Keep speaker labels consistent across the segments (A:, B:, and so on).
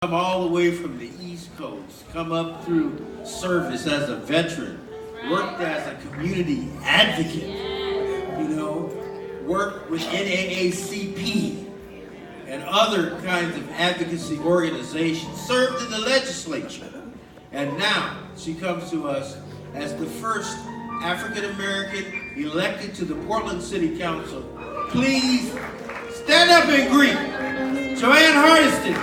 A: come all the way from the East Coast, come up through service as a veteran, worked as a community advocate, worked with NAACP and other kinds of advocacy organizations, served in the legislature. And now she comes to us as the first African-American elected to the Portland City Council. Please stand up and greet Joanne Hardesty.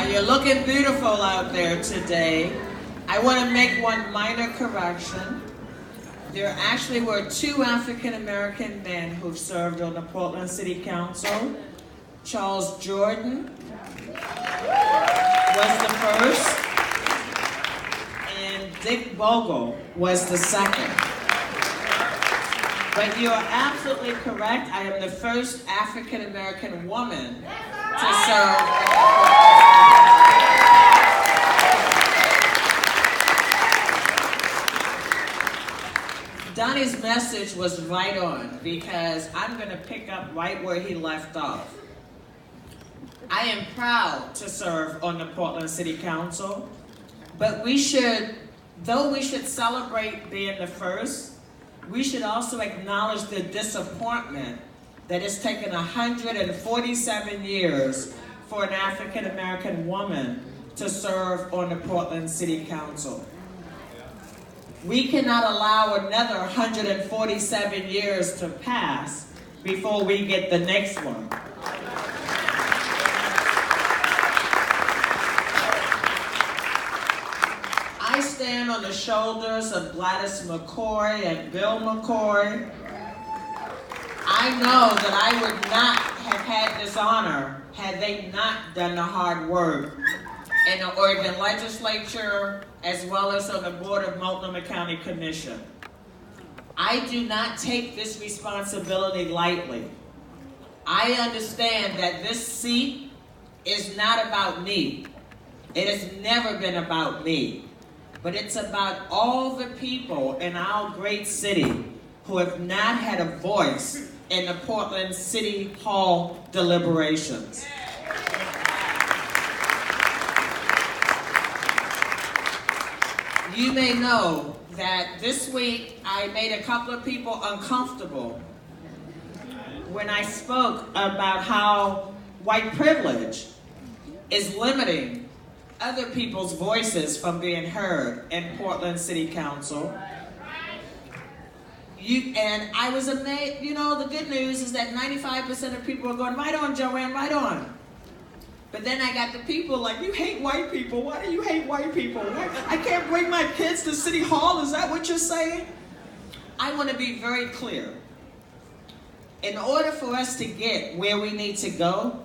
B: You're looking beautiful out there today. I want to make one minor correction. There actually were 2 African-American men who've served on the Portland City Council. Charles Jordan was the first, and Dick Bogle was the second. But you are absolutely correct. I am the first African-American woman to serve. Donnie's message was right on, because I'm going to pick up right where he left off. I am proud to serve on the Portland City Council, but though we should celebrate being the first, we should also acknowledge the disappointment that it's taken 147 years for an African-American woman to serve on the Portland City Council. We cannot allow another 147 years to pass before we get the next one. I stand on the shoulders of Gladys McCoy and Bill McCoy. I know that I would not have had this honor had they not done the hard work in the Oregon legislature, as well as on the board of Multnomah County Commission. I do not take this responsibility lightly. I understand that this seat is not about me. It has never been about me, but it's about all the people in our great city who have not had a voice in the Portland City Hall deliberations. You may know that this week I made a couple of people uncomfortable when I spoke about how white privilege is limiting other people's voices from being heard in Portland City Council. And I was amazed. The good news is that 95% of people are going, right on, Joanne, right on. But then I got the people like, you hate white people. Why do you hate white people? I can't bring my kids to City Hall. Is that what you're saying? I want to be very clear. In order for us to get where we need to go,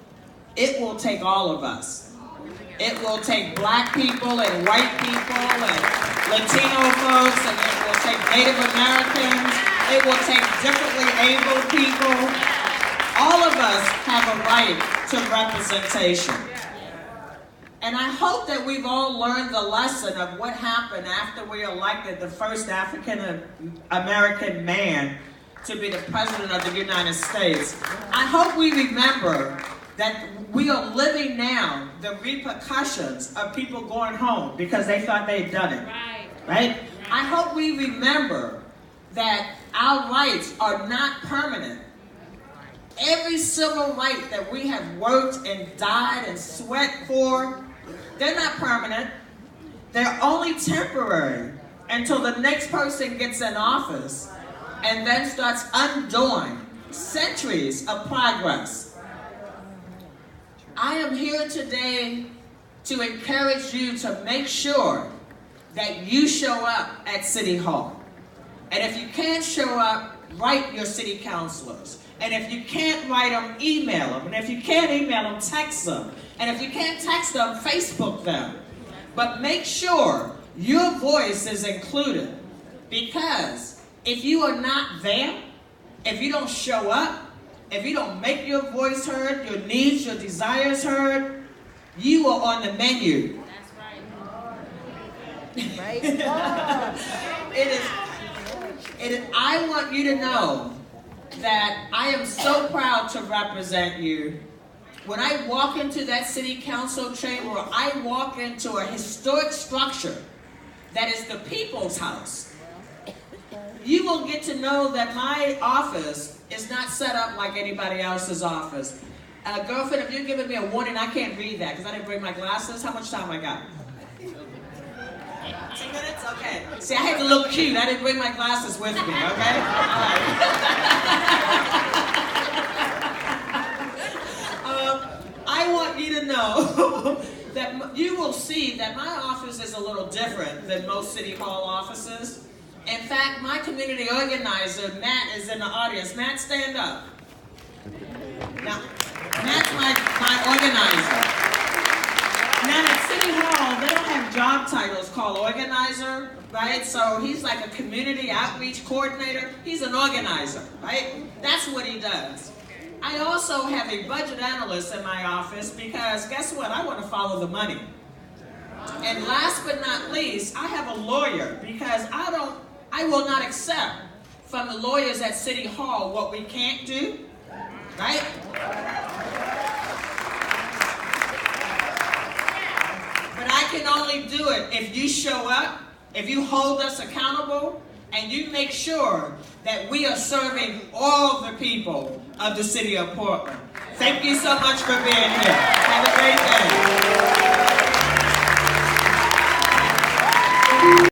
B: it will take all of us. It will take black people and white people and Latino folks, and it will take Native Americans. It will take differently abled people. All of us have a right to representation. And I hope that we've all learned the lesson of what happened after we elected the first African-American man to be the President of the United States. I hope we remember that we are living now the repercussions of people going home because they thought they'd done it. Right? I hope we remember that our rights are not permanent. Every civil right that we have worked and died and sweat for, they're not permanent. They're only temporary until the next person gets in office and then starts undoing centuries of progress. I am here today to encourage you to make sure that you show up at City Hall. And if you can't show up, write your city councilors. And if you can't write them, email them. And if you can't email them, text them. And if you can't text them, Facebook them. But make sure your voice is included. Because if you are not there, if you don't show up, if you don't make your voice heard, your needs, your desires heard, you are on the menu.
C: That's right.
B: I want you to know that I am so proud to represent you. When I walk into that city council chamber, I walk into a historic structure that is the people's house. You will get to know that my office is not set up like anybody else's office. Girlfriend, if you're giving me a warning, I can't read that because I didn't bring my glasses. How much time I got? 2 minutes? Okay. See, I had to look cute. I didn't bring my glasses with me, okay? All right. I want you to know that you will see that my office is a little different than most City Hall offices. In fact, my community organizer, Matt, is in the audience. Matt, stand up. Now, Matt's my organizer. Now at City Hall, they don't have job titles called organizer, right? So he's like a community outreach coordinator. He's an organizer, right? That's what he does. I also have a budget analyst in my office because guess what? I want to follow the money. And last but not least, I have a lawyer because I will not accept from the lawyers at City Hall what we can't do, right? But I can only do it if you show up, if you hold us accountable, and you make sure that we are serving all the people of the city of Portland. Thank you so much for being here. Have a great day.